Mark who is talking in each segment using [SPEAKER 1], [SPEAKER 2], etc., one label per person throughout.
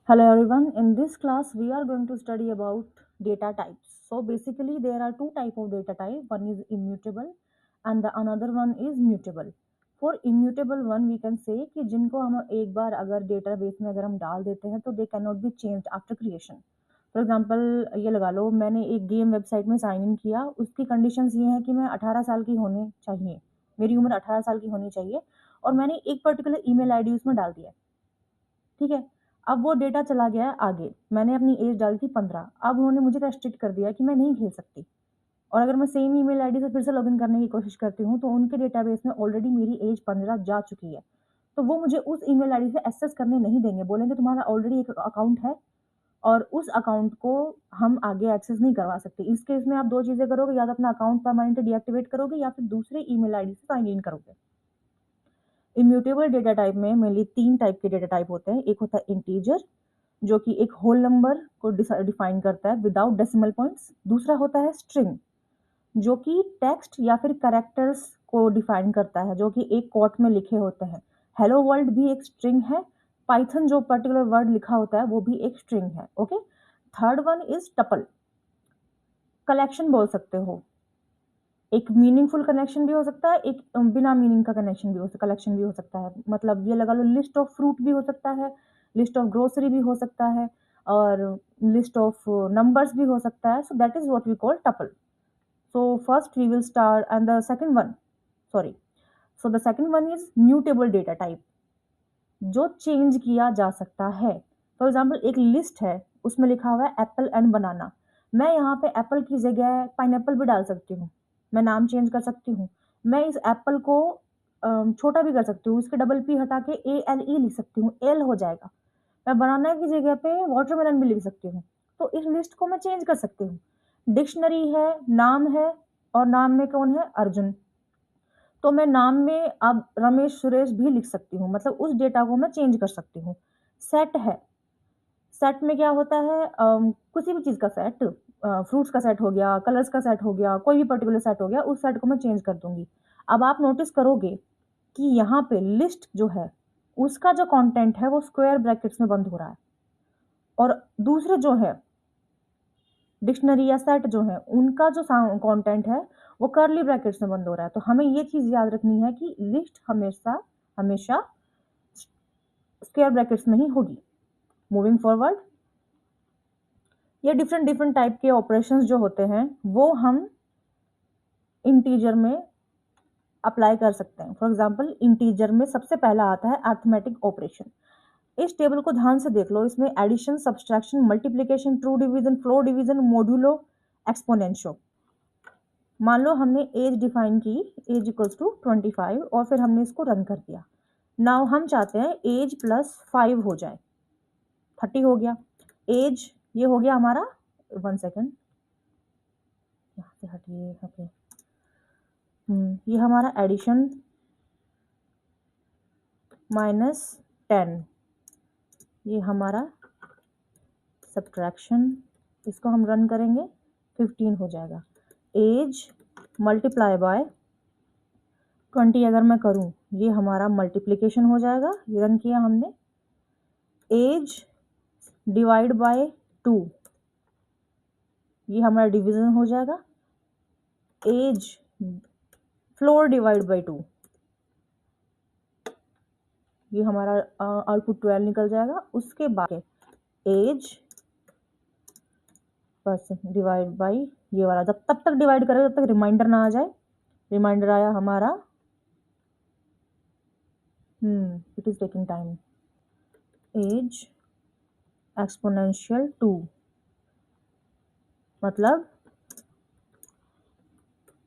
[SPEAKER 1] Hello everyone. In this class, we are going to study about data types. So basically, there are two type of data type. One is immutable, and the another one is mutable. For immutable one, we can say कि जिनको हम एक बार अगर database में अगर हम डाल देते हैं तो they cannot be changed after creation. For example, ये लगा लो मैंने एक गेम वेबसाइट में साइन इन किया, उसकी कंडीशंस ये हैं कि मैं 18 साल की होनी चाहिए, मेरी उम्र 18 साल की होनी चाहिए और मैंने एक पर्टिकुलर ईमेल आईडी उसमें डाल दिया, ठीक है। अब वो डेटा चला गया है आगे, मैंने अपनी एज डाली थी 15, अब उन्होंने मुझे रेस्ट्रिक्ट कर दिया कि मैं नहीं खेल सकती और अगर मैं सेम ईमेल आईडी से फिर से लॉगिन करने की कोशिश करती हूँ, तो उनके डेटाबेस में ऑलरेडी मेरी एज 15 जा चुकी है। तो वो मुझे उस ईमेल आईडी से एक्सेस करने नहीं देंगे, बोलेंगे तुम्हारा ऑलरेडी एक अकाउंट है और उस अकाउंट को हम आगे एक्सेस नहीं करवा सकते। इस केस में आप 2 चीज़ें करोगे, या तो अपना अकाउंट परमानेंटली डीएक्टिवेट करोगे या फिर दूसरे ईमेल आईडी से साइन इन करोगे। इम्यूटेबल डेटा टाइप में मेनली 3 टाइप के डेटा टाइप होते हैं। एक होता है इंटीजर, जो कि एक होल नंबर को डिफाइन करता है विदाउट डेसिमल पॉइंट्स। दूसरा होता है स्ट्रिंग, जो कि टेक्स्ट या फिर कैरेक्टर्स को डिफाइन करता है, जो कि एक कोट में लिखे होते हैं। हेलो वर्ल्ड भी एक स्ट्रिंग है। पाइथन जो पर्टिकुलर वर्ड लिखा होता है वो भी एक स्ट्रिंग है। Okay. Third one is tuple, collection बोल सकते हो। एक मीनिंगफुल कनेक्शन भी हो सकता है, एक बिना मीनिंग का कनेक्शन भी हो सकता, कलेक्शन भी हो सकता है। मतलब ये लगा लो, लिस्ट ऑफ फ्रूट भी हो सकता है, लिस्ट ऑफ ग्रोसरी भी हो सकता है और लिस्ट ऑफ नंबर्स भी हो सकता है। So that is what we call tuple. So first we will start and the second one, sorry, so the second one is mutable data type, जो चेंज किया जा सकता है। फॉर एग्जाम्पल, एक लिस्ट है, उसमें लिखा हुआ है एप्पल एंड बनाना। मैं यहाँ पे एप्पल की जगह पाइनएप्पल भी डाल सकती हूँ, मैं नाम चेंज कर सकती हूँ। मैं इस एप्पल को छोटा भी कर सकती हूँ, इसके डबल पी हटा के ALE लिख सकती हूँ, एल हो जाएगा। मैं बनाना की जगह पे वाटरमेलन भी लिख सकती हूँ। तो इस लिस्ट को मैं चेंज कर सकती हूँ। डिक्शनरी है, नाम है, और नाम में कौन है, अर्जुन। तो मैं नाम में अब रमेश सुरेश भी लिख सकती हूँ, मतलब उस डेटा को मैं चेंज कर सकती हूँ। सेट है, सेट में क्या होता है, किसी भी चीज़ का सेट, फ्रूट्स का सेट हो गया, कलर्स का सेट हो गया, कोई भी पर्टिकुलर सेट हो गया, उस सेट को मैं चेंज कर दूंगी। अब आप नोटिस करोगे कि यहाँ पे लिस्ट जो है, उसका जो कंटेंट है वो स्क्वायर ब्रैकेट्स में बंद हो रहा है, और दूसरे जो है डिक्शनरी या सेट जो है, उनका जो कंटेंट है वो कर्ली ब्रैकेट्स में बंद हो रहा है। तो हमें ये चीज़ याद रखनी है कि लिस्ट हमेशा हमेशा स्क्वायर ब्रैकेट्स में ही होगी। मूविंग फॉरवर्ड, ये डिफरेंट डिफरेंट टाइप के ऑपरेशंस जो होते हैं वो हम इंटीजर में अप्लाई कर सकते हैं। फॉर एग्जांपल, इंटीजर में सबसे पहला आता है अरिथमेटिक ऑपरेशन। इस टेबल को ध्यान से देख लो, इसमें addition, subtraction, multiplication, true division, floor division, modulo, exponentiation. मान लो हमने एज डिफाइन की, एज इक्वल्स टू 25, और फिर हमने इसको रन कर दिया। नाउ हम चाहते हैं एज प्लस 5 हो जाए, 30 हो गया। एज ये हो गया हमारा, 1 सेकेंड, यहाँ से हटिए, ओके। ये हमारा एडिशन -10, ये हमारा सब्ट्रैक्शन, इसको हम रन करेंगे, 15 हो जाएगा। एज मल्टीप्लाई बाय 20 अगर मैं करूं, ये हमारा मल्टीप्लिकेशन हो जाएगा, ये रन किया हमने। एज डिवाइड बाय 2, ये हमारा डिवीजन हो जाएगा। एज फ्लोर डिवाइड बाय 2, ये हमारा आउटपुट 12 निकल जाएगा। उसके बाद एज परसेंट डिवाइड बाई ये वाला, जब तब तक डिवाइड करेगा जब तक रिमाइंडर ना आ जाए। रिमाइंडर आया हमारा, it is taking time. Age exponential 2, मतलब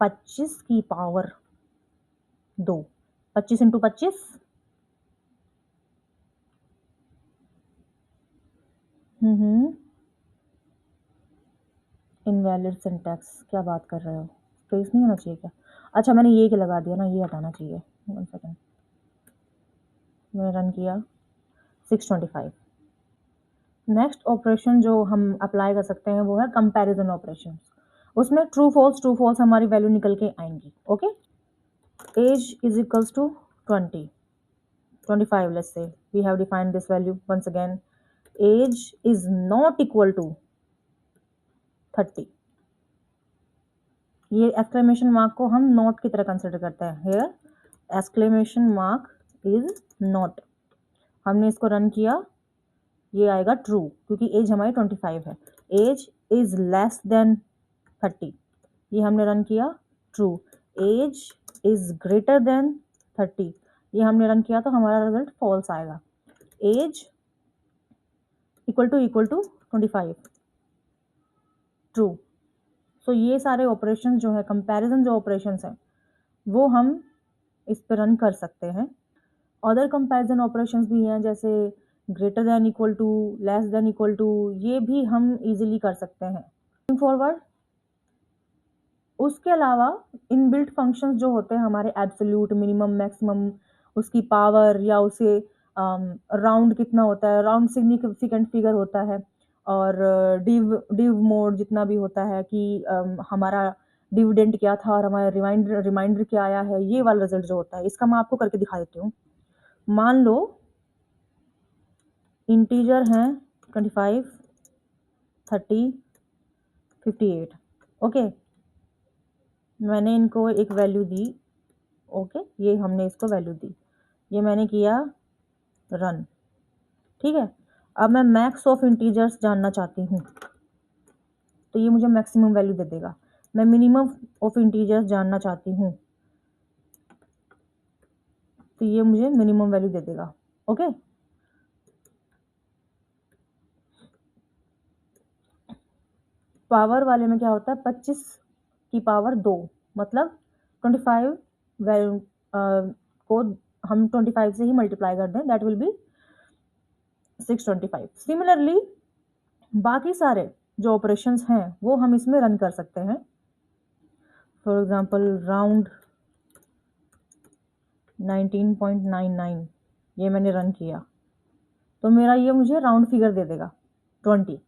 [SPEAKER 1] 25 की पावर 2, 25 इंटू 25, इनवैलिड सिंटैक्स, क्या बात कर रहे हो, स्पेस नहीं होना चाहिए क्या? अच्छा, मैंने ये लगा दिया ना, ये हटाना चाहिए। 1 सेकेंड, मैंने रन किया, 625। नेक्स्ट ऑपरेशन जो हम अप्लाई कर सकते हैं वो है कंपैरिजन ऑपरेशन। उसमें ट्रू फॉल्स हमारी वैल्यू निकल के आएंगी। Okay, age is equals to 20, 25, let's say we have defined this value once again। Age is not equal to 30, ये एक्सक्लेमेशन मार्क को हम नॉट की तरह कंसिडर करते हैं। Here exclamation mark is not, हमने इसको रन किया, ये आएगा ट्रू क्योंकि एज हमारी 25 है। एज इज लेस देन 30, ये हमने रन किया, true. Age is greater than 30, ये हमने रन किया तो हमारा रिजल्ट फॉल्स आएगा। Age equal to 25, true. So ये सारे ऑपरेशन जो है, कंपैरिजन जो ऑपरेशंस हैं, वो हम इस पर रन कर सकते हैं। अदर कंपैरिजन ऑपरेशंस भी हैं, जैसे greater than equal to, less than equal to, ये भी हम इजीली कर सकते हैं। फॉरवर्ड, उसके अलावा इनबिल्ट फंक्शंस जो होते हैं हमारे, एब्सोल्यूट, मिनिमम, मैक्सिमम, उसकी पावर, या उसे राउंड कितना होता है, राउंड सिग्निफिकेंट फिगर होता है, और डिव मोड जितना भी होता है कि हमारा डिविडेंड क्या था और हमारा रिमाइंडर क्या आया है, ये वाला रिजल्ट जो होता है, इसका मैं आपको करके दिखा देती हूँ। मान लो इंटीजर हैं 25, 30, 58, ओके, मैंने इनको एक वैल्यू दी, ओके, ये हमने इसको वैल्यू दी, ये मैंने किया रन, ठीक है। अब मैं मैक्स ऑफ इंटीजर्स जानना चाहती हूँ, तो ये मुझे मैक्सिमम वैल्यू दे देगा। मैं मिनिमम ऑफ इंटीजर्स जानना चाहती हूँ, तो ये मुझे मिनिमम वैल्यू दे देगा, ओके। पावर वाले में क्या होता है, 25 की पावर 2, मतलब 25 वैल्यू को हम 25 से ही मल्टीप्लाई कर दें, दैट विल बी 625। सिमिलरली बाकी सारे जो ऑपरेशंस हैं वो हम इसमें रन कर सकते हैं। फॉर एग्जांपल राउंड 19.99, ये मैंने रन किया तो मेरा ये मुझे राउंड फिगर दे देगा 20।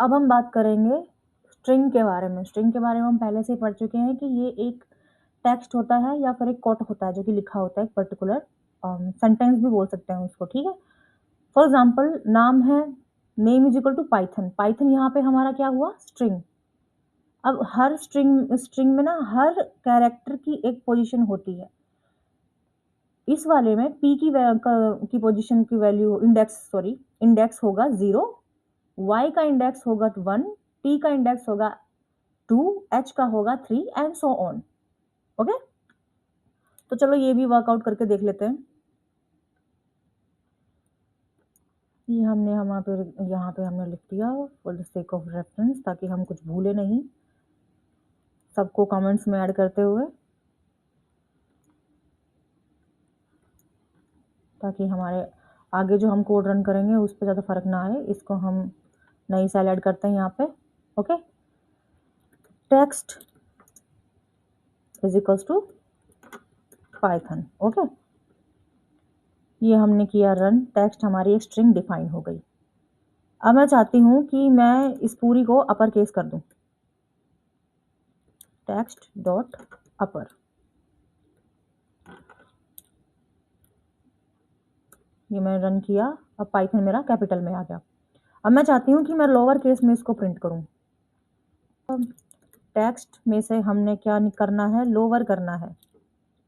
[SPEAKER 1] अब हम बात करेंगे स्ट्रिंग के बारे में। स्ट्रिंग के बारे में हम पहले से ही पढ़ चुके हैं कि ये एक टेक्स्ट होता है या फिर एक कोट होता है जो कि लिखा होता है, एक पर्टिकुलर सेंटेंस भी बोल सकते हैं उसको, ठीक है। फॉर एग्जाम्पल नाम है, name is equal to Python, Python यहाँ पे हमारा क्या हुआ, स्ट्रिंग। अब हर स्ट्रिंग में ना हर कैरेक्टर की एक पोजीशन होती है। इस वाले में p की पोजीशन की वैल्यू इंडेक्स होगा 0, y का इंडेक्स होगा 1, t का इंडेक्स होगा 2, h का होगा 3 एंड सो ऑन, ओके। तो चलो ये भी वर्कआउट करके देख लेते हैं। ये हमने यहाँ पे हमने लिख दिया for the sake of reference, ताकि हम कुछ भूले नहीं, सबको कमेंट्स में ऐड करते हुए, ताकि हमारे आगे जो हम कोड रन करेंगे उस पर ज़्यादा फर्क ना आए। इसको हम नई सेल ऐड करते हैं यहाँ पे, okay. Text is equals to Python, okay. ये हमने किया रन, टेक्स्ट हमारी एक स्ट्रिंग डिफाइन हो गई। अब मैं चाहती हूँ कि मैं इस पूरी को अपर केस कर दूँ, टेक्स्ट डॉट अपर, ये मैंने रन किया, अब पाइथन मेरा कैपिटल में आ गया। अब मैं चाहती हूँ कि मैं लोअर केस में इसको प्रिंट करूँ। टेक्स्ट में से हमने क्या करना है, लोअर करना है,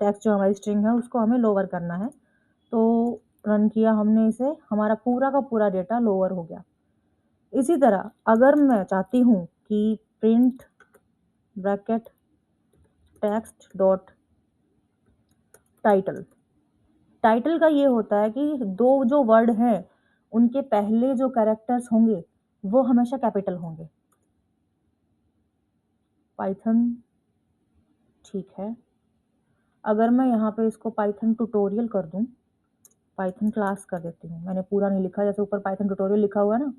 [SPEAKER 1] टेक्स्ट जो हमारी स्ट्रिंग है उसको हमें लोअर करना है। तो रन किया हमने इसे, हमारा पूरा का पूरा डेटा लोअर हो गया। इसी तरह अगर मैं चाहती हूँ कि print bracket text dot title, title का ये होता है कि दो जो वर्ड हैं उनके पहले जो कैरेक्टर्स होंगे वो हमेशा कैपिटल होंगे। पाइथन, ठीक है। अगर मैं यहाँ पे इसको पाइथन ट्यूटोरियल कर दूँ, पाइथन क्लास कर देती हूँ, मैंने पूरा नहीं लिखा, जैसे ऊपर पाइथन ट्यूटोरियल लिखा हुआ है ना,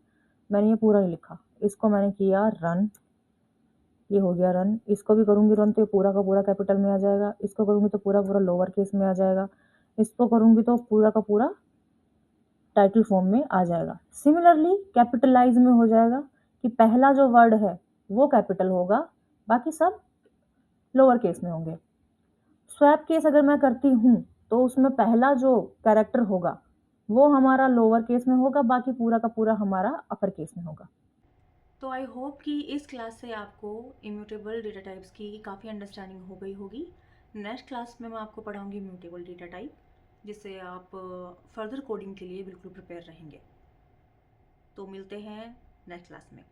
[SPEAKER 1] मैंने ये पूरा ही लिखा। इसको मैंने किया रन, ये हो गया रन। इसको भी करूँगी रन तो ये पूरा का पूरा कैपिटल में आ जाएगा, इसको करूँगी तो पूरा पूरा लोअर केस में आ जाएगा, इसको करूँगी तो पूरा का पूरा टाइटल फॉर्म में आ जाएगा। सिमिलरली कैपिटलाइज में हो जाएगा कि पहला जो वर्ड है वो कैपिटल होगा, बाकी सब लोअर केस में होंगे। स्वैप केस अगर मैं करती हूँ तो उसमें पहला जो कैरेक्टर होगा वो हमारा लोअर केस में होगा, बाकी पूरा का पूरा हमारा अपर केस में होगा।
[SPEAKER 2] तो आई होप कि इस क्लास से आपको इम्यूटेबल डेटा टाइप्स की काफ़ी अंडरस्टैंडिंग हो गई होगी। नेक्स्ट क्लास में मैं आपको पढ़ाऊँगी इम्यूटेबल डेटा टाइप, जिससे आप फर्दर कोडिंग के लिए बिल्कुल प्रिपेयर रहेंगे। तो मिलते हैं नेक्स्ट क्लास में।